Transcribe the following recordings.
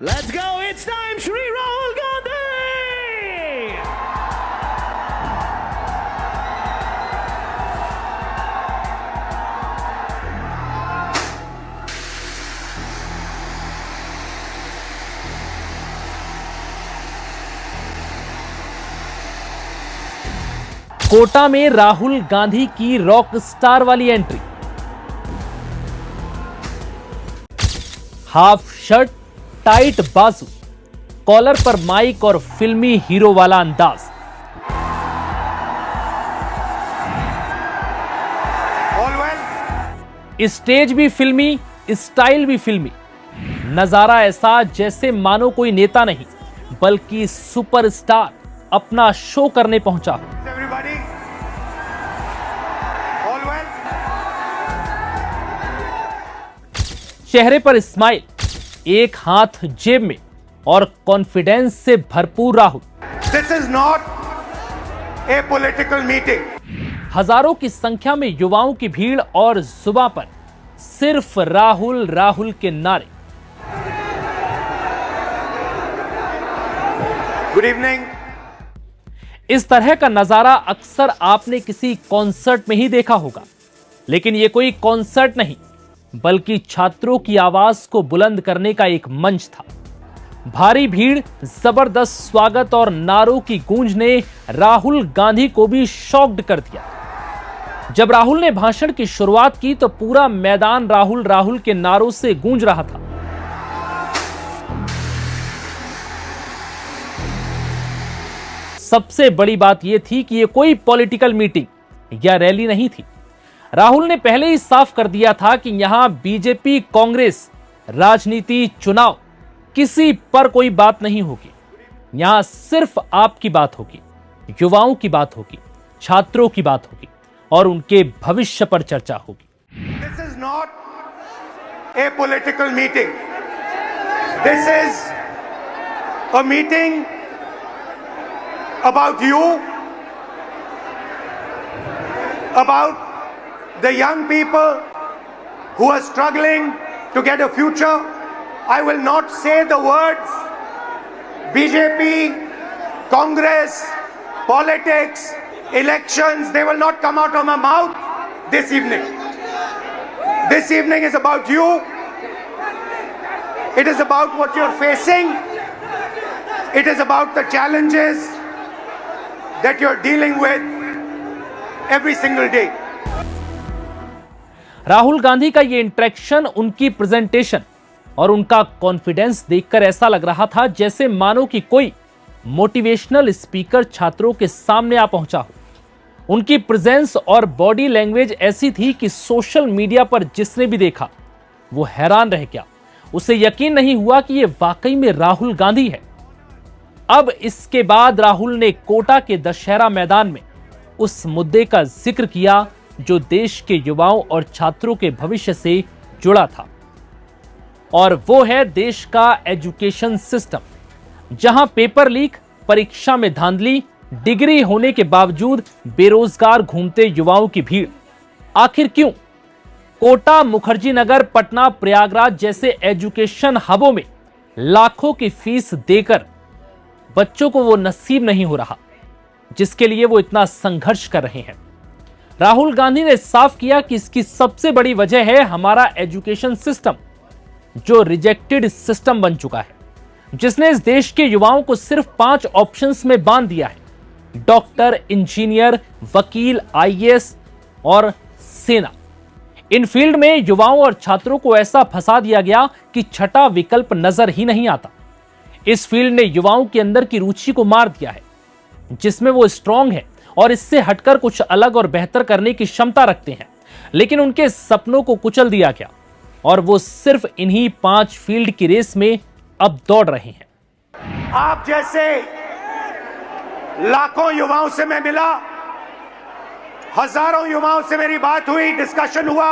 Let's go, it's time, Shri Rahul Gandhi! Kota में राहुल गांधी की rock star वाली एंट्री। हाफ शर्ट, टाइट बाजू, collar पर माइक और फिल्मी हीरो वाला अंदाज। स्टेज भी फिल्मी, स्टाइल भी फिल्मी। नजारा ऐसा जैसे मानो कोई नेता नहीं बल्कि सुपरस्टार अपना शो करने पहुंचा हो। चेहरे पर स्माइल, एक हाथ जेब में और कॉन्फिडेंस से भरपूर Rahul. This is not a political meeting. हजारों की संख्या में युवाओं की भीड़ और जुबां पर सिर्फ राहुल राहुल के नारे। Good evening. इस तरह का नजारा अक्सर आपने किसी कॉन्सर्ट में ही देखा होगा, लेकिन यह कोई कॉन्सर्ट नहीं बल्कि छात्रों की आवाज को बुलंद करने का एक मंच था। भारी भीड़, जबरदस्त स्वागत और नारों की गूंज ने राहुल गांधी को भी शॉक्ड कर दिया। जब राहुल ने भाषण की शुरुआत की तो पूरा मैदान राहुल राहुल के नारों से गूंज रहा था। सबसे बड़ी बात यह थी कि यह कोई पॉलिटिकल मीटिंग या रैली नहीं थी। राहुल ने पहले ही साफ कर दिया था कि यहां बीजेपी, कांग्रेस, राजनीति, चुनाव किसी पर कोई बात नहीं होगी। यहां सिर्फ आपकी बात होगी, युवाओं की बात होगी, छात्रों की बात होगी और उनके भविष्य पर चर्चा होगी। This is not a political meeting. This is a meeting about you, about the young people who are struggling to get a future. I will not say the words BJP, Congress, politics, elections. They will not come out of my mouth this evening. This evening is about you. It is about what you're facing. It is about the challenges that you're dealing with every single day. Rahul Gandhi का ये interaction, उनकी presentation और उनका confidence देखकर ऐसा लग रहा था जैसे मानो कि कोई मोटिवेशनल स्पीकर छात्रों के सामने आ पहुंचा हो। उनकी प्रेजेंस और बॉडी लैंग्वेज ऐसी थी कि सोशल मीडिया पर जिसने भी देखा वो हैरान रह गया। उसे यकीन नहीं हुआ कि ये वाकई में राहुल गांधी है। अब इसके बाद राहुल ने कोटा के दशहरा मैदान में उस मुद्दे का जिक्र किया जो देश के युवाओं और छात्रों के भविष्य से जुड़ा था, और वो है देश का एजुकेशन सिस्टम, जहां पेपर लीक, परीक्षा में धांधली, डिग्री होने के बावजूद बेरोजगार घूमते युवाओं की भीड़। आखिर क्यों? कोटा, मुखर्जी नगर, पटना, प्रयागराज जैसे एजुकेशन हबों में लाखों की फीस देकर बच्चों को वो नसीब नहीं हो रहा जिसके लिए वो इतना संघर्ष कर रहे हैं। राहुल गांधी ने साफ किया कि इसकी सबसे बड़ी वजह है हमारा एजुकेशन सिस्टम, जो रिजेक्टेड सिस्टम बन चुका है, जिसने इस देश के युवाओं को सिर्फ 5 ऑप्शंस में बांध दिया है: डॉक्टर, इंजीनियर, वकील, आईएएस और सेना। इन फील्ड में युवाओं और छात्रों को ऐसा फंसा दिया गया कि छठा विकल्प नजर ही नहीं आता। इस फील्ड ने युवाओं के अंदर की रुचि को मार दिया है, जिसमें वो स्ट्रांग है और इससे हटकर कुछ अलग और बेहतर करने की क्षमता रखते हैं, लेकिन उनके सपनों को कुचल दिया गया और वो सिर्फ इन्हीं 5 फील्ड की रेस में अब दौड़ रहे हैं। आप जैसे लाखों युवाओं से मैं मिला, हजारों युवाओं से मेरी बात हुई, डिस्कशन हुआ,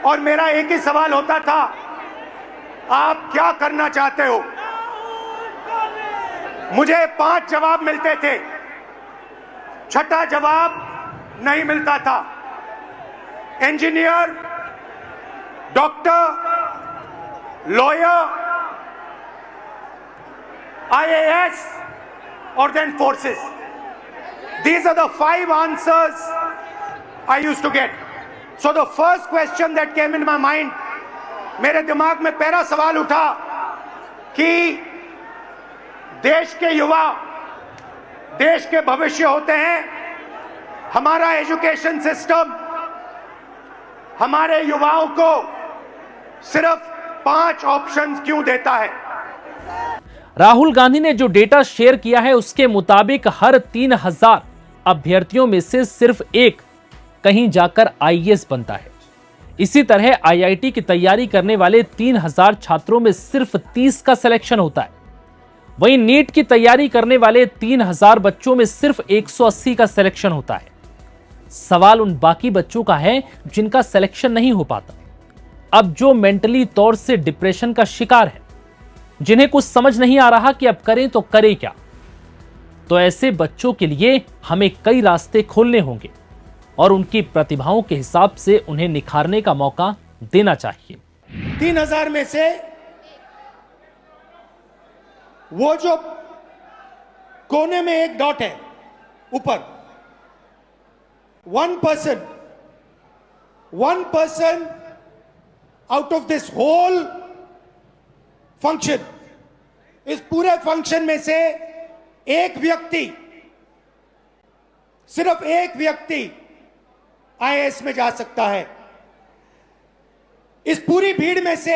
और मेरा एक ही सवाल होता था, आप क्या करना चाहते हो? मुझे 5 जवाब मिलते थे, छठा जवाब नहीं मिलता था। Engineer, doctor, lawyer, IAS, or then forces. These are the 5 answers I used to get. So the first question that came in my mind, मेरे दिमाग में पहला सवाल उठा कि देश के युवा देश के भविष्य होते हैं। हमारा एजुकेशन सिस्टम हमारे युवाओं को सिर्फ 5 ऑप्शंस क्यों देता है? राहुल गांधी ने जो डेटा शेयर किया है उसके मुताबिक हर 3000 अभ्यर्थियों में से सिर्फ एक कहीं जाकर आईएएस बनता है। इसी तरह आईआईटी की तैयारी करने वाले 3000 छात्रों में सिर्फ 30 का सिलेक्शन होता है। वहीं नीट की तैयारी करने वाले 3000 बच्चों में सिर्फ 180 का सिलेक्शन होता है। सवाल उन बाकी बच्चों का है जिनका सिलेक्शन नहीं हो पाता। अब जो मेंटली तौर से डिप्रेशन का शिकार है, जिन्हें कुछ समझ नहीं आ रहा कि अब करें तो करें क्या, तो ऐसे बच्चों के लिए हमें कई रास्ते खोलने होंगे और उनकी प्रतिभाओं के हिसाब से उन्हें निखारने का मौका देना चाहिए। 3000 में से वो जो कोने में एक डॉट है ऊपर, 1 person out of this whole function, इस पूरे फंक्शन में से एक व्यक्ति, सिर्फ एक व्यक्ति आईएएस में जा सकता है। इस पूरी भीड़ में से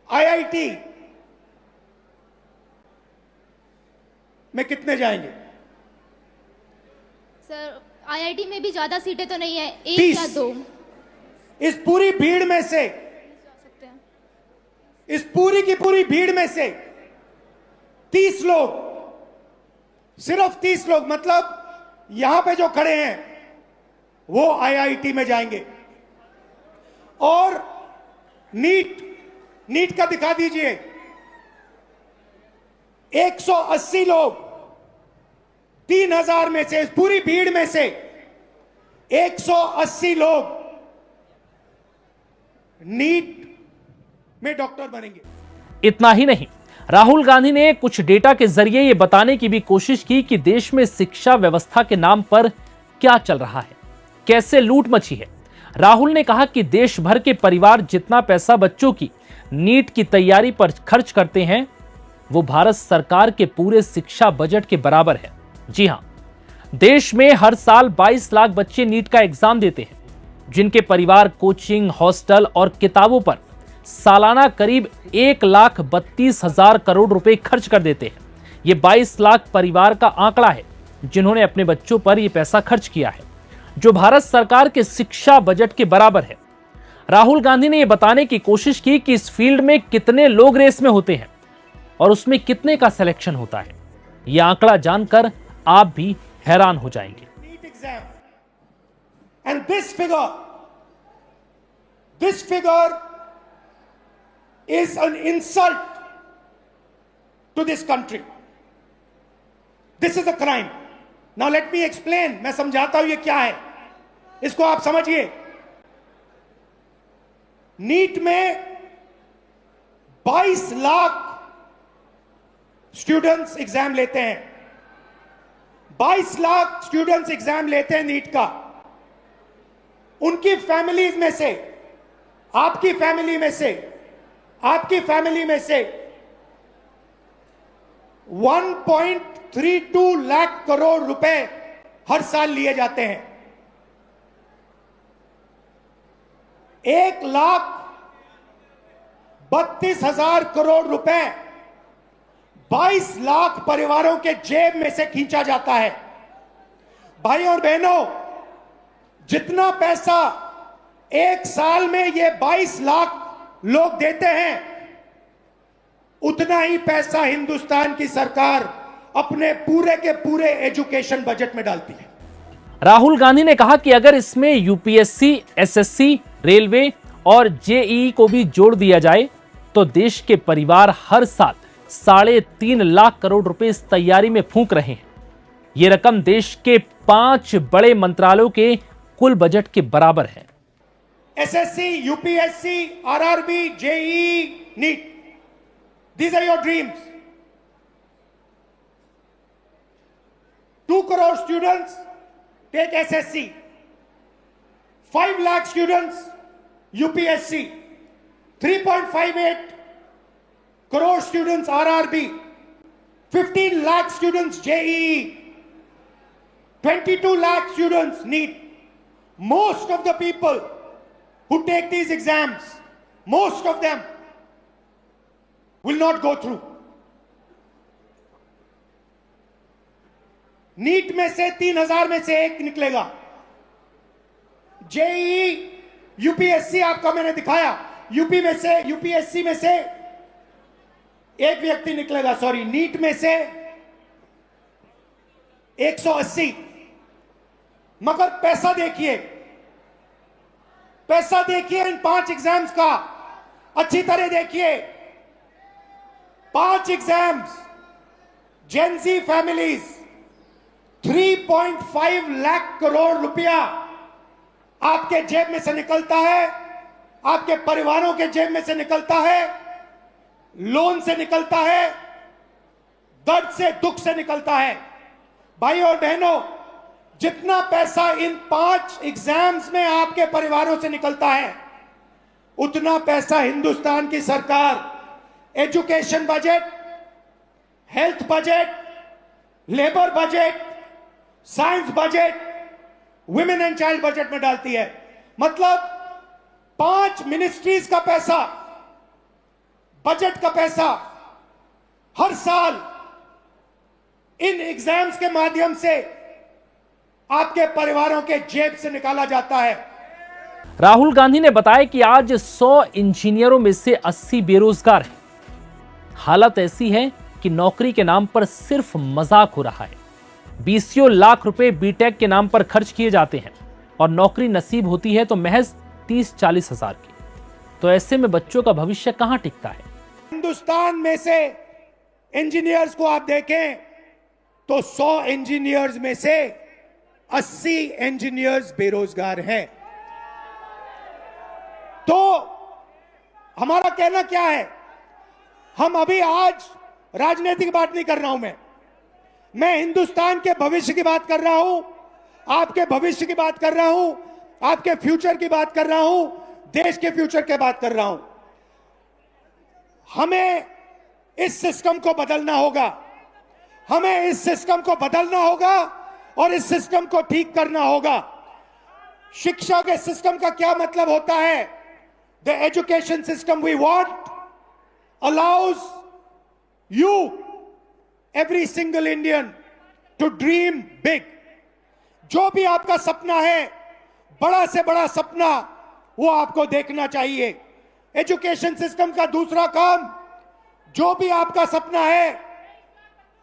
आईआईटी में कितने जाएंगे? सर आईआईटी में भी ज्यादा सीटें तो नहीं है, 1 30। या 2। इस पूरी भीड़ में से, इस पूरी की पूरी भीड़ में से 30 लोग, सिर्फ 30 लोग, मतलब यहां पे जो खड़े हैं वो आईआईटी में जाएंगे। और नीट का दिखा दीजिए, 180 लोग 3000 में से, इस पूरी भीड़ में से 180 लोग नीट में डॉक्टर बनेंगे। इतना ही नहीं, राहुल गांधी ने कुछ डेटा के जरिए यह बताने की भी कोशिश की कि देश में शिक्षा व्यवस्था के नाम पर क्या चल रहा है, कैसे लूट मची है। राहुल ने कहा कि देश भर के परिवार जितना पैसा बच्चों की नीट की तैयारी पर खर्च करते हैं वो भारत सरकार के पूरे शिक्षा बजट के बराबर है। जी हां, देश में हर साल 22 लाख बच्चे नीट का एग्जाम देते हैं, जिनके परिवार कोचिंग, हॉस्टल और किताबों पर सालाना करीब 1,32,000 करोड़ रुपए खर्च कर देते हैं। ये 22 लाख परिवार का आंकड़ा है जिन्होंने अपने बच्चों पर यह पैसा खर्च किया है, जो भारत सरकार के शिक्षा बजट के बराबर है। राहुल गांधी ने यह बताने की कोशिश की कि इस फील्ड में कितने लोग रेस में होते हैं और उसमें कितने का सिलेक्शन होता है। यह आंकड़ा जानकर आप भी हैरान हो जाएंगे। NEET exam, and this figure is an insult to this country. This is a crime. Now let me explain. मैं समझाता हूं ये क्या है, इसको आप समझिए। नीट में 22 लाख स्टूडेंट्स एग्जाम लेते हैं। 22 लाख स्टूडेंट्स एग्जाम लेते हैं नीट का। उनकी फैमिलीज में से, आपकी फैमिली में से 1.32 लाख करोड़ रुपए हर साल लिए जाते हैं। 1,32,000 करोड़ रुपए 22 लाख परिवारों के जेब में से खींचा जाता है। भाई और बहनों, जितना पैसा एक साल में ये 22 लाख लोग देते हैं, उतना ही पैसा हिंदुस्तान की सरकार अपने पूरे के पूरे एजुकेशन बजट में डालती है। राहुल गांधी ने कहा कि अगर इसमें यूपीएससी, एसएससी, रेलवे और जेईई को भी जोड़ दिया जाए तो देश के परिवार हर साल 3.5 लाख करोड़ रुपए इस तैयारी में फूंक रहे हैं। यह रकम देश के 5 बड़े मंत्रालयों के कुल बजट के बराबर है। SSC, UPSC, RRB, JEE, NEET, These are your dreams. 2 crore students take SSC. 5 lakh students UPSC. 3.58 crore students RRB. 15 lakh students JEE. 22 lakh students NEET. Most of the people who take these exams, most of them will not go through. NEET में से 3000 में से एक निकलेगा. JEE UPSC आपका मैंने दिखाया, UPSC में से एक व्यक्ति निकलेगा. सॉरी, नीट में से 180. मगर पैसा देखिए इन 5 एग्जाम्स का, अच्छी तरह देखिए. 5 exams, Gen Z families, 3.5 lakh crore रुपया आपके जेब में से निकलता है, आपके परिवारों के जेब में से निकलता है, लोन से निकलता है, दर्द से, दुख से निकलता है. भाई और बहनों, जितना पैसा इन 5 एग्जाम्स में आपके परिवारों से निकलता है, उतना पैसा हिंदुस्तान की सरकार education budget, health budget, labour budget, science budget, women and child budget में डालती है. मतलब 5 मिनिस्ट्रीज का पैसा, बजट का पैसा हर साल इन एग्जाम्स के माध्यम से आपके परिवारों के जेब से निकाला जाता है. राहुल गांधी ने बताया कि आज 100 इंजीनियरों में से 80 बेरोजगार हैं. हालत ऐसी है कि नौकरी के नाम पर सिर्फ मजाक हो रहा है. 20 लाख रुपए बीटेक के नाम पर खर्च किए जाते हैं और नौकरी नसीब होती है तो महज 30-40 हजार की. तो ऐसे में बच्चों का भविष्य कहां टिकता है? हिंदुस्तान में से इंजीनियर्स को आप देखें तो 100 इंजीनियर्स में से 80 इंजीनियर्स बेरोजगार हैं. तो हमारा कहना क्या है? हम अभी आज राजनीतिक बात नहीं कर रहा हूं. मैं हिंदुस्तान के भविष्य की बात कर रहा हूं, आपके भविष्य की बात कर रहा हूं, आपके फ्यूचर की बात कर रहा हूं, देश के फ्यूचर की बात कर रहा हूं. हमें इस सिस्टम को बदलना होगा, हमें इस सिस्टम को बदलना होगा और इस सिस्टम को ठीक करना होगा. शिक्षा के सिस्टम का क्या मतलब होता है? The education system we want allows you, every single Indian, to dream big. जो भी आपका सपना है, बड़ा से बड़ा सपना, वो आपको देखना चाहिए. एजुकेशन सिस्टम का दूसरा काम, जो भी आपका सपना है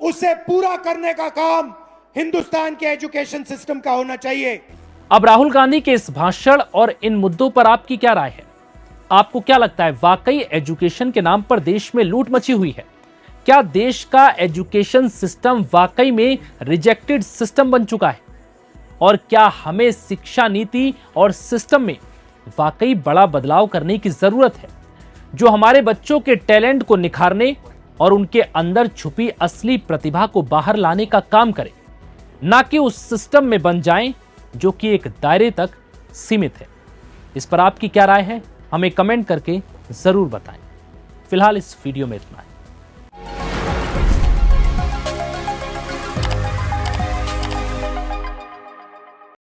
उसे पूरा करने का काम हिंदुस्तान के एजुकेशन सिस्टम का होना चाहिए. अब राहुल गांधी के इस भाषण और इन मुद्दों पर आपकी क्या राय है? आपको क्या लगता है, वाकई एजुकेशन के नाम पर देश में लूट मची हुई है? क्या देश का एजुकेशन सिस्टम वाकई में रिजेक्टेड सिस्टम बन चुका है? और क्या हमें शिक्षा नीति और सिस्टम में वाकई बड़ा बदलाव करने की जरूरत है, जो हमारे बच्चों के टैलेंट को निखारने और उनके अंदर छुपी असली प्रतिभा को बाहर लाने का काम करे, ना कि उस सिस्टम में बन जाएं जो कि एक दायरे तक सीमित है? इस पर आपकी क्या राय है? हमें कमेंट करके जरूर बताएं. फिलहाल इस वीडियो में इतना है.